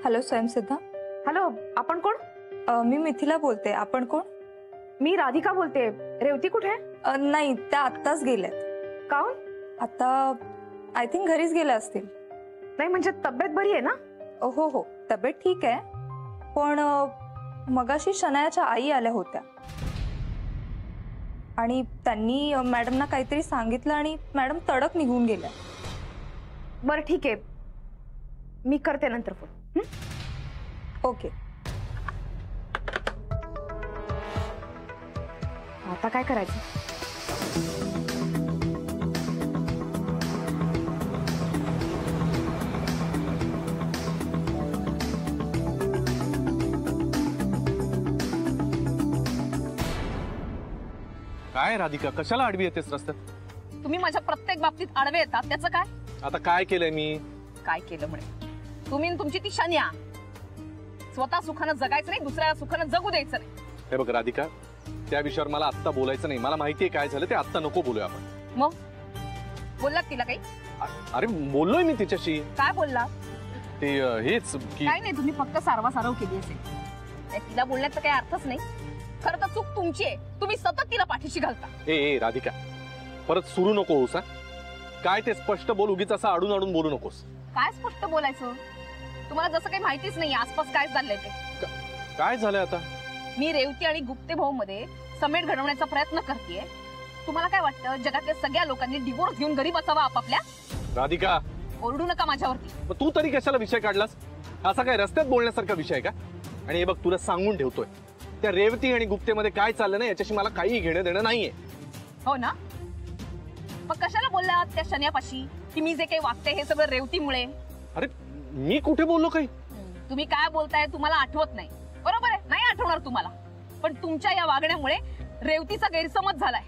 Hello स्वयंसिद्धा. Hello, आपण कोण? मी मिथिला बोलते. आपण कोण? मी राधिका बोलते. रेवती कुठे? नाही, त्या आत्ताच गेल्यात. काहून? आता आय थिंक घरीच गेल्या असतील. नाही म्हणजे तब्येत बरी आहे ना? हो हो, तब्येत ठीक आहे. पण मगाशी शनायाच्या आई आल्या होत्या आणि त्यांनी मॅडमना काहीतरी सांगितलं आणि मॅडम तडक निघून गेल्या. बरं ठीक आहे, मी करते नंतर फोन. ओके. आता काय करायचं? काय राधिका, कशाला आडवी येतेस रस्त्यात? तुम्ही माझ्या प्रत्येक बाबतीत आडवे येतात, त्याचं काय? आता काय केलंय मी? काय केलं म्हणे? तुम्ही आणि तुमची ती शन्या. स्वतः सुखानं जगायचं नाही, दुसऱ्याला सुखानं जगू द्यायचं नाही. हे बघ राधिका, त्या विषयावर मला आत्ता बोलायचं नाही. मला माहितीये काय झालं ते, आत्ता नको बोलूया आपण. मग बोललात तिला काही? अरे बोललोय मी तिच्याशी. काय बोलला? ते हेच की काय नाही, तुम्ही फक्त सारवासारव केली असेल. तिला बोलण्याचा काही अर्थच नाही. खरं तर चूक तुमची आहे. तुम्ही सतत तिला पाठीशी घालता. ए राधिका, परत सुरू नको होस. काय ते स्पष्ट बोल, उगीच असं आडून आडून बोलू नकोस. काय स्पष्ट बोलायचं? तुम्हाला जसं काही माहितीच नाही आसपास काय चाललंय ते. काय झालंय आता? मी रेवती आणि गुप्ते भाऊ मध्ये समेट घडवण्याचा प्रयत्न करतेय. तुम्हाला काय वाटतं, जगातल्या सगळ्या लोकांनी डिवोर्स घेऊन घरी बसावा आपापल्या? राधिका, ओरडू नका माझ्यावरती. मग तू तरी कशाला विषय काढलास? असा काय रस्त्यात बोलण्यासारखा विषय का? आणि हे बघ, तुला सांगून ठेवतोय, त्या रेवती आणि गुप्तेमध्ये काय चाललं ना याच्याशी मला काही घेणं देणं नाहीये. हो ना? मग कशाला बोलला त्या शन्यापाशी की मी जे काही वागते हे सगळं रेवतीमुळे? अरे मी कुठे बोललो काही? तुम्ही काय बोलताय तुम्हाला आठवत नाही. बरोबर आहे, नाही आठवणार तुम्हाला. पण तुमच्या या वागण्यामुळे रेवतीचा गैरसमज झालाय.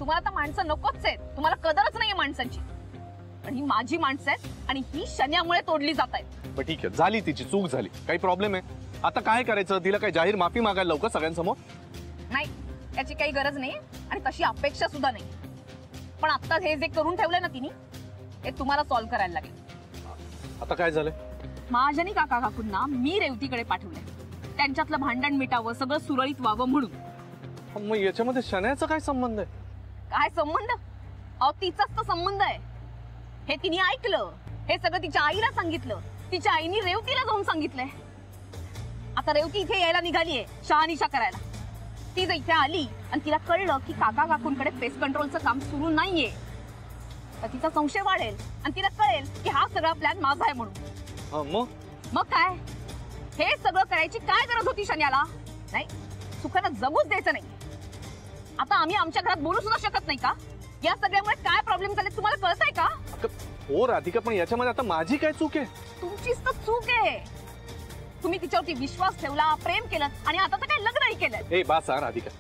तुम्हाला तर माणसं नकोच आहेत, तुम्हाला कदरच नाहीये माणसांची. पण ही माझी माणसं आहेत आणि ही शन्यामुळे तोडली जात आहेत. पण ठीक आहे, झाली तिची चूक झाली. काही प्रॉब्लेम आहे? आता काय करायचं? तिला काय जाहीर माफी मागायला लवकर सगळ्यांसमोर? नाही, त्याची काही गरज नाही आणि तशी अपेक्षा सुद्धा नाही. पण आता हे जे करून ठेवलंय ना तिने, हे तुम्हाला सॉल्व्ह करायला लागेल. आता काय झालंय? महाजनी काका काकूंना मी रेवतीकडे पाठवलंय. त्यांच्यातलं भांडण मिटावं, सगळं सुरळीत व्हावं म्हणून. मग याच्यामध्ये शनायाचा काय संबंध आहे? काय संबंध? अहो तिचाच तर संबंध आहे. हे तिने ऐकलं, हे सगळं तिच्या आईला सांगितलं. तिच्या आईने रेवतीला जाऊन सांगितलंय. आता रेवती इथे यायला निघालीये शहानिशा करायला. ती जर इथे आली आणि तिला कळलं की काका काकूंकडे पेस्ट कंट्रोलचं काम सुरू नाहीये, तर तिचा संशय वाढेल आणि तिला कळेल की हा सगळा प्लॅन माझा आहे म्हणून. मग काय? हे सगळं करायची काय गरज होती शन्याला? नाही, सुखानं जगूच द्यायचं नाही. आता आम्ही आमच्या घरात बोलू सुद्धा शकत नाही का? या सगळ्यामुळे काय प्रॉब्लेम झाले तुम्हाला कळतंय का? हो राधिका, पण याच्यामध्ये आता माझी काय चूक आहे? तुमचीच तर चूक आहे. तुम्ही तिच्यावरती विश्वास ठेवला, प्रेम केलं आणि आता तर काय लग्नही केलं. ए बास राधिका,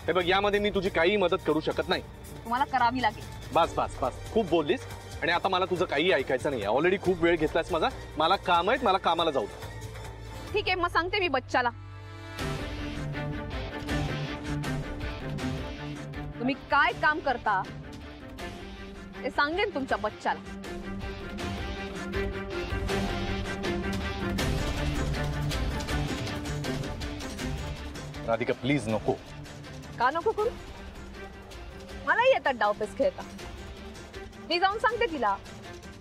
हे बघ, यामध्ये मी तुझी काही मदत करू शकत नाही. तुम्हाला करावी लागेल. बस बस बस, खूप बोललीस आणि आता मला तुझं काही ऐकायचं नाही. ऑलरेडी खूप वेळ घेतलास माझा. मला काम आहे, मला कामाला जाऊ दे. ठीक आहे, मग सांगते मी बच्चाला. तुम्ही काय काम करता ते सांगेन तुमच्या बच्चाला. राधिका प्लीज नको. का नको करू? मलाही येतात डावपेच खेळता. मी जाऊन सांगते तिला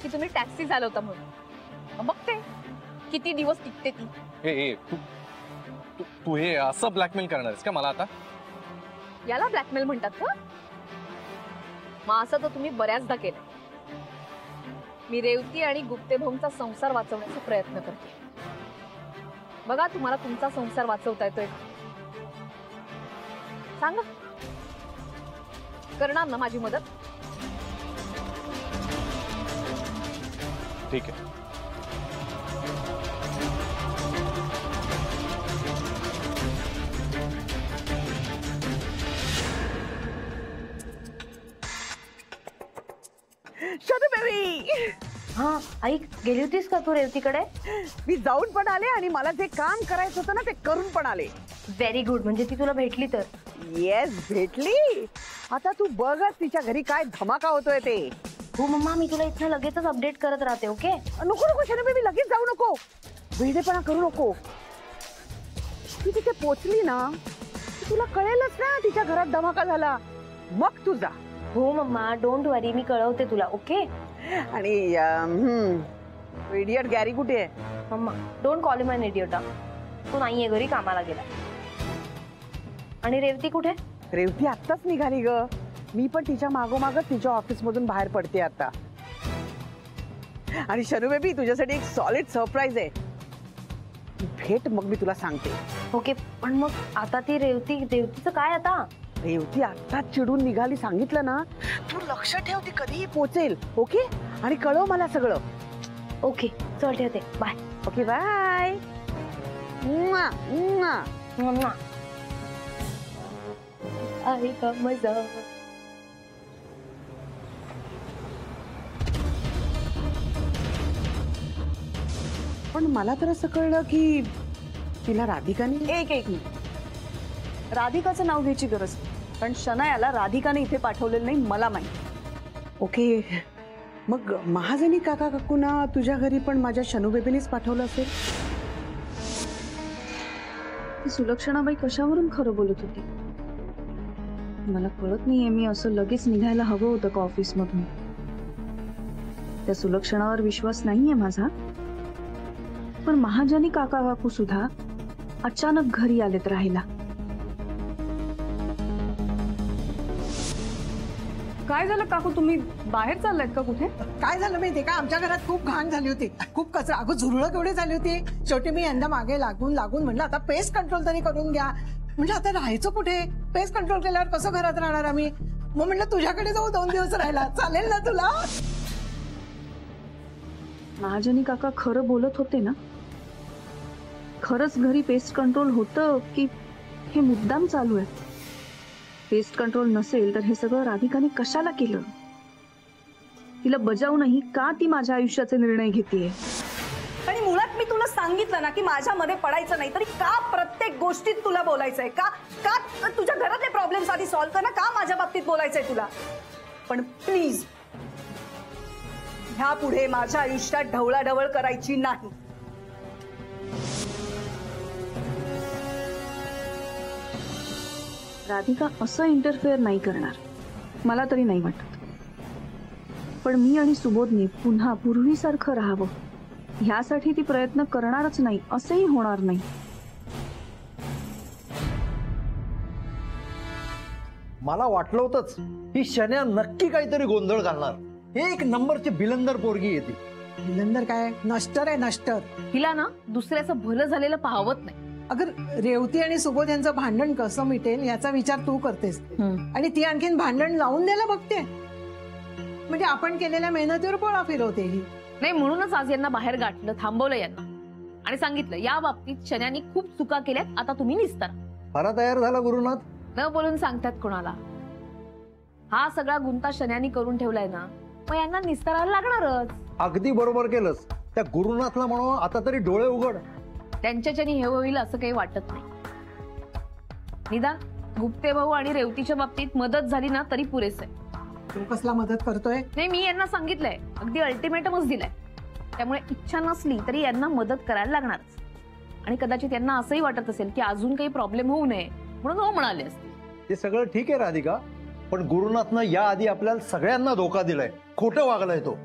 की तुम्ही टॅक्सी चालवता म्हणून. बघते किती दिवस टिकते ती. ए तू तू तू हे असं ब्लॅकमेल करणार आहेस का मला आता? याला ब्लॅकमेल म्हणतात का? मग असं तर तुम्ही बऱ्याचदा केलं. मी रेवती आणि गुप्ते भाऊंचा संसार वाचवण्याचा प्रयत्न करते. बघा तुम्हाला तुमचा संसार वाचवता येतोय. सांगा, करणार ना माझी मदत? ठीक आहे. हा आई, गेली होतीस का तू रेवतीकडे? मी जाऊन पण आले आणि मला जे काम करायचं होतं ना ते करून पण आले. व्हेरी गुड, म्हणजे ती तुला भेटली तर? येस, भेटली. आता तू बघच तिच्या घरी काय धमाका होतोय ते. हो मम्मा, मी तुला इथनं लगेचच अपडेट करत राहते. ओके. नको नको शनू बेबी, लगेच जाऊ नको, वेडेपणा करू नको. ती तिथे पोचली ना की तुला कळेलच ना तिच्या घरात धमाका झाला, मग तू जा. हो मम्मा, डोंट वरी, मी कळवते तुला. ओके. आणि इडियट गॅरी कुठे आहे? Mumma, don't call him an idiot. तो नाहीये घरी, कामाला गेला. आणि रेवती कुठे? रेवती आत्ताच निघाली ग. मी पण तिच्या मागोमागच तिच्या ऑफिस मधून बाहेर पडते आता. आणि शनू बेबी, तुझ्यासाठी एक सॉलिड सरप्राईज आहे. भेट मग मी तुला सांगते. ओके, पण मग आता ती रेवतीचं काय आता? रेवती आत्ताच चिडून निघाली, सांगितलं ना. तू लक्ष ठेव, ती कधीही पोचेल. ओके, आणि कळव मला सगळं. ओके, चल ठेवते. बाय. Okay, bye. मम्मा, आई का मजा. पण मला तर असं कळलं की तिला राधिकाने. एक मिनिट, राधिकाचं नाव घ्यायची गरज नाही, पण शनायाला राधिकाने इथे पाठवलेलं नाही मला माहिती. ओके, मग महाजनी काका काकूना तुझ्या घरी पण माझ्या शनू बेबीनेच पाठवलं असेल. ती सुलक्षणाबाई कशावरून खरं बोलत होती मला कळत नाहीये. मी असं लगेच निघायला हवं होतं का ऑफिस मधून? त्या सुलक्षणावर विश्वास नाहीये माझा, पण महाजनी काका काकू सुद्धा अचानक घरी आलेत राहायला. काय झालं काकू, तुम्ही बाहेर चाललायत का कुठे? काय झालं माहितीये का, आमच्या घरात खूप घाण झाली होती, खूप कचरा. अगं झुरळं केवढी झाली होती. शेवटी मी यंदा मागे लागून म्हणलं आता पेस्ट कंट्रोल तरी करून घ्या. म्हणजे आता राहायचं कुठे? पेस्ट कंट्रोल केल्यावर कसं घरात राहणार आम्ही? मग म्हटलं तुझ्याकडे जाऊ 2 दिवस राहायला, चालेल ना तुला? महाजनी काका खरं बोलत होते ना? खरंच घरी पेस्ट कंट्रोल होतं की हे मुद्दाम चालू आहे? पेस्ट कंट्रोल नसेल तर हे सगळं राधिकाने कशाला केलं? तिला बजावूनही का ती माझ्या आयुष्याचे निर्णय घेतेय? आणि मुळात मी तुला सांगितलं ना की माझ्यामध्ये पडायचं नाही, तरी का प्रत्येक गोष्टीत तुला बोलायचंय? का का तुझ्या घरातले प्रॉब्लेम्स आधी सॉल्व्ह कर ना, का माझ्या बाबतीत बोलायचंय तुला? पण प्लीज ह्या पुढे माझ्या आयुष्यात ढवळाढवळ करायची नाही. राधिका असं इंटरफेअर नाही करणार, मला तरी नाही वाटत. पण मी आणि सुबोधने पुन्हा पूर्वीसारखं राहावं ह्यासाठी ती प्रयत्न करणारच नाही, असंही होणार नाही. मला वाटलं होतंच ही शन्या नक्की काहीतरी गोंधळ घालणार. एक नंबरची बिलंदर पोरगी येते. बिलंदर काय, नष्टर आहे नष्टर. हिला ना दुसऱ्याचं भलं झालेलं पाहवत नाही. अगर रेवती आणि सुबोध यांचं भांडण कसं मिटेल याचा विचार तू करतेस, आणि ती आणखीन भांडण लावून द्यायला बघते. म्हणजे आपण केलेल्या मेहनतीवर पोळा फिरवते ही. नाही, म्हणूनच आज यांना बाहेर गाठलं, थांबवलं यांना आणि सांगितलं या बाबतीत शन्यानी खूप चुका केल्यात, आता तुम्ही निस्तारा. फारा तयार झाला गुरुनाथ. न बोलून सांगतात कोणाला. हा सगळा गुंता शन्यानी करून ठेवलाय ना, मग यांना निस्तारायला लागणारच. अगदी बरोबर केलंस. त्या गुरुनाथला म्हणू आता तरी डोळे उघड. त्यांच्याच्यानी हे होईल असं काही वाटत नाही. निदान गुप्ते भाऊ आणि रेवतीच्या बाबतीत मदत झाली ना तरी पुरेसे. तू कसला मदत करतोय? नाही, मी यांना सांगितलंय, अगदी अल्टिमेटमच दिलाय. त्यामुळे इच्छा नसली तरी यांना मदत करायला लागणारच. आणि कदाचित यांना असंही वाटत असेल की अजून काही प्रॉब्लेम होऊ नये म्हणून हो म्हणाले असते. ते सगळं ठीक आहे राधिका, पण गुरुनाथनं या आधी आपल्याला सगळ्यांना धोका दिलाय, खोटं वागलाय तो.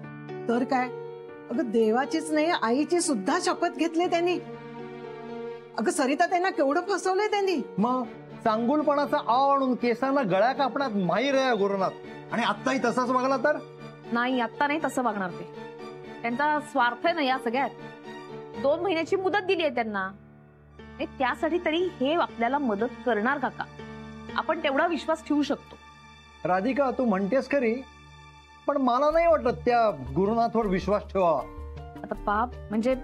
तर काय, अगं देवाचीच नाही आईची सुद्धा शपथ घेतली त्यांनी. अगं सरिता त्यांना केवढं फसवलंय त्यांनी. मग चांगुलपणाचा आव आणून केसांना गळ्या कापण्यात माहीर आहे गुरुनाथ. आणि आत्ताही तसाच वागला तर? नाही, आत्ता नाही तसं वागणार ते. त्यांचा स्वार्थ आहे ना या सगळ्यात. 2 महिन्याची मुदत दिली आहे त्यांना. त्यासाठी तरी हे आपल्याला मदत करणार काका, आपण तेवढा विश्वास ठेवू शकतो. राधिका, तू म्हणतेस खरी, पण मला नाही वाटत त्या गुरुनाथवर विश्वास ठेवा. आता पाप म्हणजे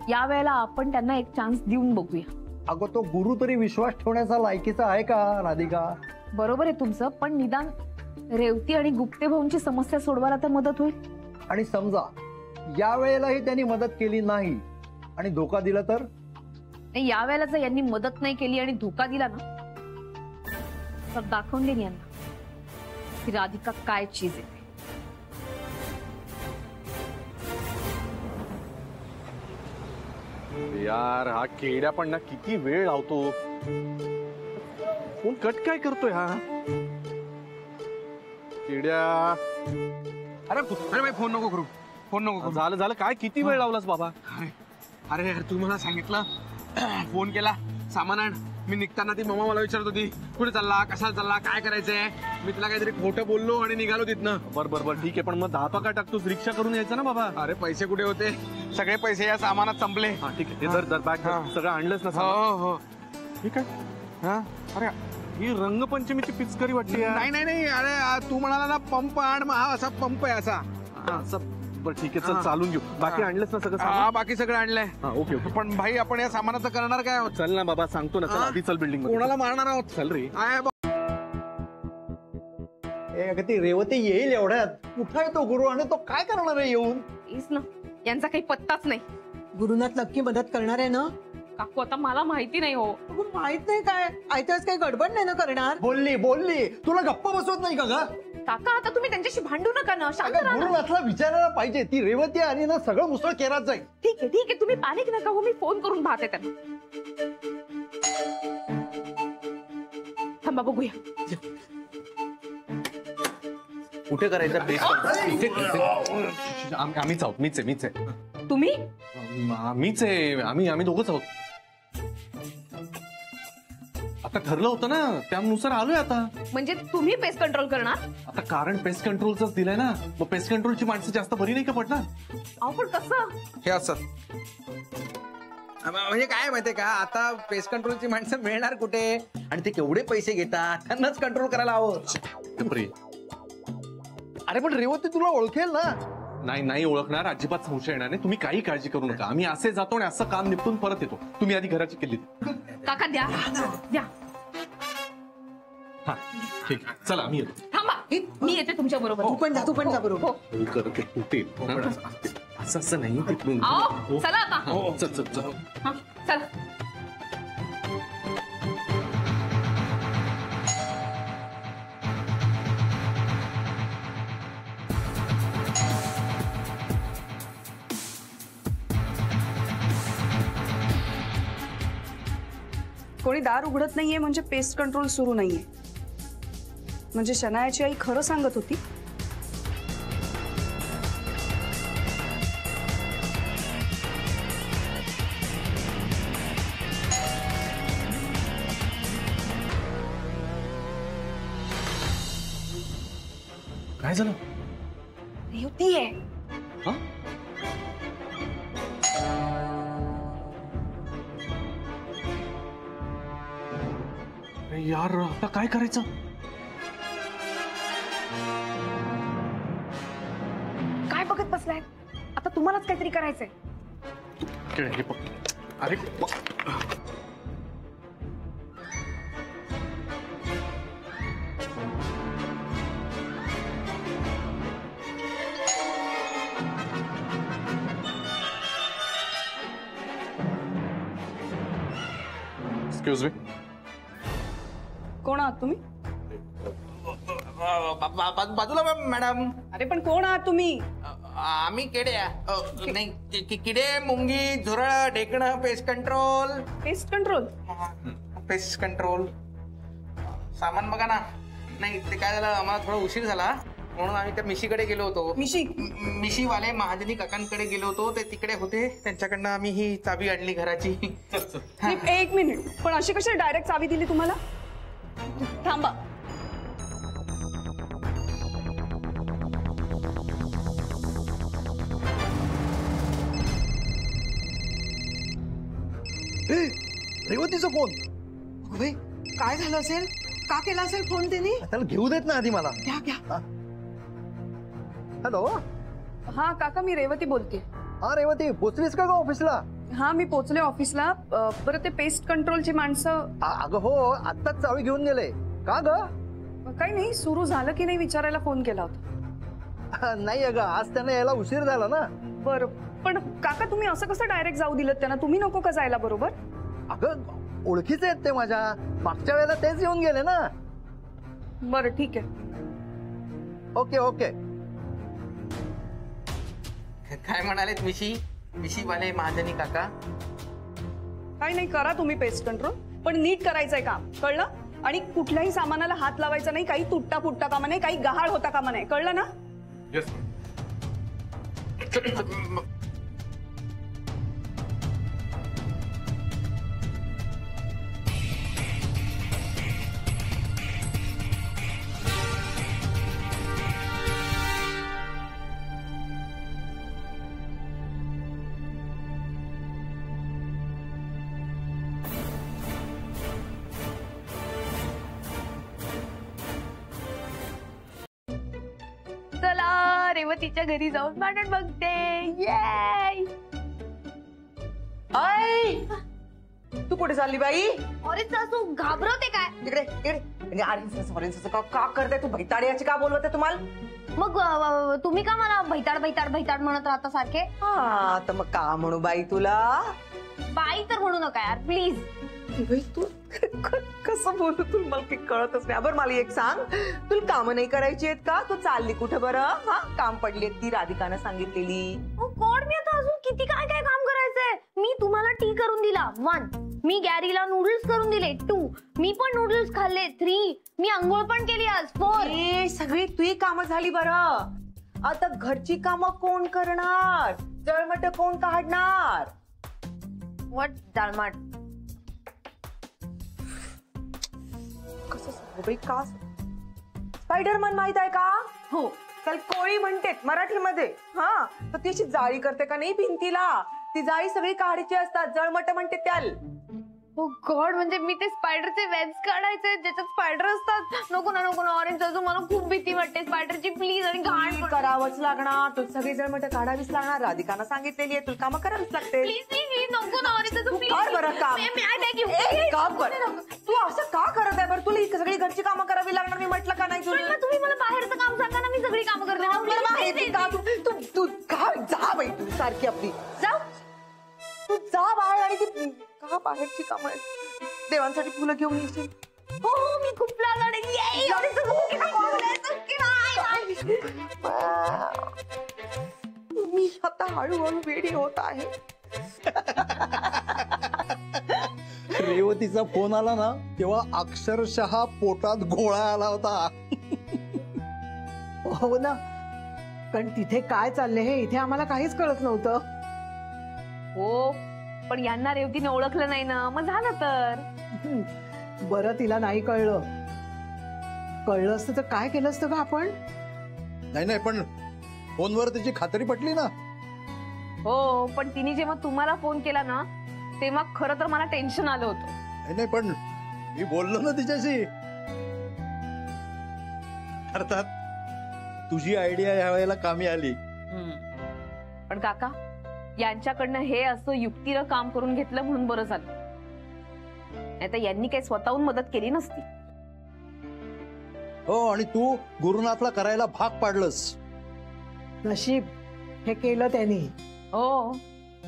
या वेळेला आपण त्यांना एक चान्स देऊन बघूया. अगं तो गुरु तरी विश्वास ठेवण्याचा लायकीचा आहे का राधिका? बरोबर आहे तुमचं, पण निदान रेवती आणि गुप्ते भाऊंची समस्या सोडवायला तर मदत होईल. आणि समजा या वेळेलाही त्यांनी मदत केली नाही आणि धोका दिला तर? या वेळेला जर यांनी मदत नाही केली आणि धोका दिला ना, तर दाखवून देईन यांना की राधिका काय चीज आहे. यार हा केड्या पण ना किती वेळ लावतो. फोन कट काय करतोय हा केड्या. अरे भाई फोन नको करू, फोन नको करू. झालं झालं काय किती वेळ लावलास बाबा. अरे यार तू मला सांगितलं, फोन केला, सामान आण. मी निघताना ती मम्मा मला विचारत होती कुठे चालला, कशाला चालला, काय करायचंय. मी तुला काहीतरी खोटं बोललो आणि निघालो तिथनं. बर ठीक आहे, पण मग 10 काय टाकतोस, रिक्षा करून यायचं ना बाबा. अरे पैसे कुठे होते, सगळे पैसे या सामानात संपले. हा ठीक आहे, ते दर बॅग सगळं आणलंच ना हो सामान? हो ठीक आहे. हा. अरे ही रंगपंचमीची पिचकारी वाटते यार. नाही अरे तू म्हणाला ना पंप आण, मग हा असा पंप आहे असा. बरं ठीक आहे, चल चालून घेऊ. बाकी आणलंच ना सगळं हा सामान? बाकी सगळं आणलंय. Okay okay. पण भाई आपण या सामानाचं करणार काय आहोत? चल ना बाबा, सांगतो ना. चल हा? आधी चल बिल्डिंग कोणाला मारणार आहोत? चल रे. अगं ती रेवती येईल एवढ्यात, कुठं आहे तो गुरु आणि तो काय करणार आहे येऊन? तेच ना, यांचा काही पत्ताच नाही. गुरुनाथ नक्की मदत करणार आहे ना? काकू आता मला माहिती नाही हो. अगं, माहित नाही काय आयत्याच काही गडबड नाही ना करणार? बोलली तुला गप्पा बसवत नाही का ग? काका आता तुम्ही त्यांच्याशी भांडू नका ना, शांत अगं राहा ना. गुरुनाथला विचारायला पाहिजे. ती रेवती आली ना सगळं मुसळ केरात जाईल. ठीक आहे तुम्ही पॅनिक नका हो, मी फोन करून पाहते त्यांना. थांबा बघूया. कुठे करायचं आम्हीच आहोत. मीच आहे. तुम्ही मीच आहे. आम्ही दोघंच आहोत. आता ठरलं होतं ना, त्यानुसार आलोय आता. म्हणजे तुम्ही पेस्ट कंट्रोल करणार? आता कारण पेस्ट कंट्रोलच दिलंय ना, मग पेस्ट कंट्रोलची माणसं जास्त बरी नाही का पडणार? अहो पण कसं? हे असं म्हणजे काय माहितीये का, आता पेस्ट कंट्रोलची माणसं मिळणार कुठे आणि ते केवढे पैसे घेतात, त्यांनाच कंट्रोल करायला हवं. अरे पण रेवती तुला ओळखेल ना? नाही ओळखणार, अजिबात संशय येणार नाही. तुम्ही काही काळजी करू नका. आम्ही असे जातो आणि असं काम निपटून परत येतो. तुम्ही आधी घराची किल्ली काका द्या. हा ठीक आहे, चला आम्ही येतो. थांबा, मी येते तुमच्या बरोबर. तू पण जा बरोबर. असं नाही तिकडून. आओ चला आता. चल. हा, चला. कोणी दार उघडत नाहीये म्हणजे पेस्ट कंट्रोल सुरू नाहीये. म्हणजे शनायाची आई खरं सांगत होती. काय झालं? रेवती आहे. हा? यार आता काय करायचं? काय बघत बसलाय? आता तुम्हालाच काहीतरी करायचंय. अरे एक्सक्यूज मी. कोण आहात तुम्ही? बाजूला मॅडम. अरे पण कोण आहात तुम्ही? आम्ही किडे नाही किडे, मुंगी, झुरळ, ढेकणं, pest control. Pest control? Pest control सामान बघा ना. नाही ते काय झालं, आम्हाला थोडा उशीर झाला म्हणून आम्ही त्या मिशीकडे गेलो होतो. मिशीवाले महाजनी काकांकडे गेलो होतो. ते तिकडे होते, त्यांच्याकडनं आम्ही ही चावी आणली घराची. एक मिनिट, पण अशी कशी डायरेक्ट चावी दिली तुम्हाला? थांबा. रेवतीचा फोन. काय झालं असेल? का केला असेल फोन त्यांनी? त्याला घेऊ देत ना आधी मला. घ्या. हॅलो. हा काका, मी रेवती बोलते. हा रेवती, पोचलीस का ग ऑफिसला? हा मी पोचले ऑफिसला. बरं ते पेस्ट कंट्रोलची माणसं. अगं हो, आत्ताच चावी घेऊन गेले. का ग? काही नाही, सुरू झालं की नाही विचारायला फोन केला होता. नाही अगं, आज त्यांना यायला उशीर झाला ना. बरं, पण काका तुम्ही असं कसं डायरेक्ट जाऊ दिलं त्यांना? तुम्ही नको का जायला बरोबर? अगं ओळखीचे आहेत ते माझ्या. मागच्या वेळेला तेच येऊन गेले ना. बरं ठीक आहे. ओके. काय म्हणालेत मिशीवाले महाजनी काका? काही नाही, करा तुम्ही पेस्ट कंट्रोल, पण नीट करायचंय काम, कळलं? आणि कुठल्याही सामानाला हात लावायचा नाही, काही तुटता फुटता कामा नाही, काही गहाळ होता कामा नाही, कळलं ना? येस. चला रेवतीच्या घरी जाऊन भांडण बघते. ये आई तू कुठे चालली बाई? अरे सासू घाबरवते काय? इकडे इकडे. अरे का करते तू? भैताड्याची का बोलवते तुम्हाला? मग तुम्ही का मला भैताड भैताड भैताड म्हणत राहता सारखे? हा तर मग का म्हणू बाई तुला? बाई तर म्हणू नका यार प्लीज. तू कसं बोलू? तुला मला काही कळतच नाही. बरं मला एक सांग, तुला कामं नाही करायची आहेत का? तू चालली कुठं बरं? हा काम पडली ती राधिकानं सांगितलेली. कोण मी आता अजून किती काय काय काम करायचंय? मी तुम्हाला टी करून दिला 1, मी गॅरीला नूडल्स करून दिले 2, मी पण नूडल्स खाल्ले 3, मी अंघोळ पण केली आज 4. सगळी तुही कामं झाली बरं. आता घरची कामं कोण करणार? जळमट कोण काढणार? व्हॉट जाळमाट? कसं सांगू बाई का? स्पायडरमॅन माहित आहे का? हो. त्याला कोळी म्हणतात मराठीमध्ये. हा तर ती अशी जाळी करते का नाही भिंतीला, ती जाळी सगळी काढायची असतात, जळमट म्हणते त्याला. ओ गॉड, म्हणजे मी ते स्पायडरचे वेब्स काढायचे ज्याच्यात स्पायडर असतात. नको ना नको ना ऑरेंज, अजून मला खूप भीती वाटते स्पायडरची. प्लीज. आणि घाण करावंच लागणार, तू सगळी जळमट काढावीच लागणार. राधिकानं सांगितलेली आहे, तुला कामं करावीच लागते. प्लीज नको ना ऑरेंज, कर बरं काम. काम कर. तू असं का करत आहे बरं? तुला सगळी घरची कामं करावी लागणार, मी म्हटलं का नाही तुला? तुम्ही मला बाहेरचं काम सांगा ना, मी सगळी कामं करते. तू का जा बाई, तू सारखी आपली जा. तू जा बाहेर आणि ती का बाहेरची कामं आहेत. देवांसाठी फुलं घेऊन येशील. हो मी खूप मी आता हळूहळू वेडी होत आहे. रेवतीचा फोन आला ना तेव्हा अक्षरशः पोटात गोळा आला होता. हो ना, कारण तिथे काय चाललंय हे इथे आम्हाला काहीच कळत नव्हतं. हो पण यांना रेवतीने ओळखलं नाही ना, मग झालं तर. बरं तिला नाही कळलं. कळलं असतं तर काय केलं असतं का आपण? नाही पण फोनवर त्याची खात्री पटली ना. हो पण तिने जेव्हा तुम्हाला फोन केला ना तेव्हा खरं तर मला टेन्शन आलं होतं. नाही पण मी बोललो ना तिच्याशी. अर्थात तुझी आयडिया या वेळेला कामी आली. पण काका यांच्याकडनं हे असं युक्तीनं काम करून घेतलं म्हणून बरं झालं, नाही तर यांनी काही स्वतःहून मदत केली नसती. हो आणि तू गुरुनाथला करायला भाग पाडलंस. नशीब हे केलं त्यांनी. हो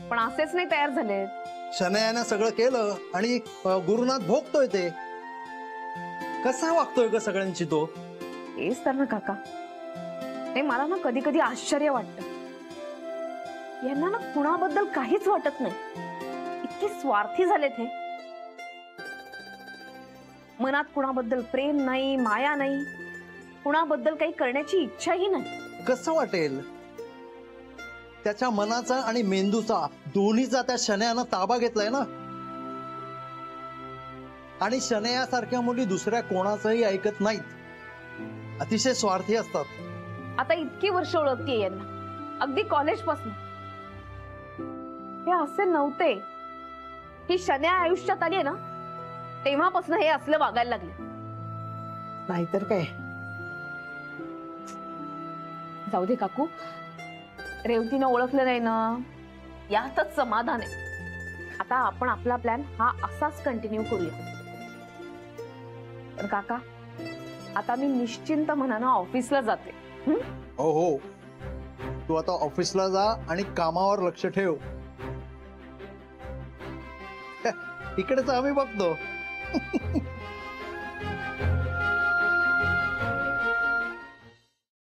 पण असेच नाही तयार झाले. शनयानं सगळं केलं आणि गुरुनाथ भोगतोय ते. कसा वागतोय ग सगळ्यांची तो? तेच तर ना काका, हे मला ना कधी कधी आश्चर्य वाटतं. यांना ना कुणाबद्दल काहीच वाटत नाही, इतके स्वार्थी झालेत हे. मनात कुणाबद्दल प्रेम नाही, माया नाही, कुणाबद्दल काही करण्याची इच्छाही नाही. कसं वाटेल? त्याच्या मनाचा आणि मेंदूचा दोन्हीचा त्या शनयानं ताबा घेतलाय ना. आणि शनयासारख्या मुली दुसऱ्या कोणाचंही ऐकत नाहीत, अतिशय स्वार्थी असतात. आता इतकी वर्ष ओळखतीये यांना, अगदी कॉलेज पासून. हे असे नव्हते. ही शन्या आयुष्यात आली आहे ना तेव्हापासून हे असलं वागायला लागले. नाहीतर काय. जाऊ दे काकू, रेवतीनं ओळखलं नाही ना यातच समाधान आहे. आता आपण आपला प्लॅन हा असाच कंटिन्यू करूया. पण काका आता मी निश्चिंत मनानं ऑफिसला जाते. हो हो, तू आता ऑफिसला जा आणि कामावर लक्ष ठेव. इकडेच आम्ही बघतो.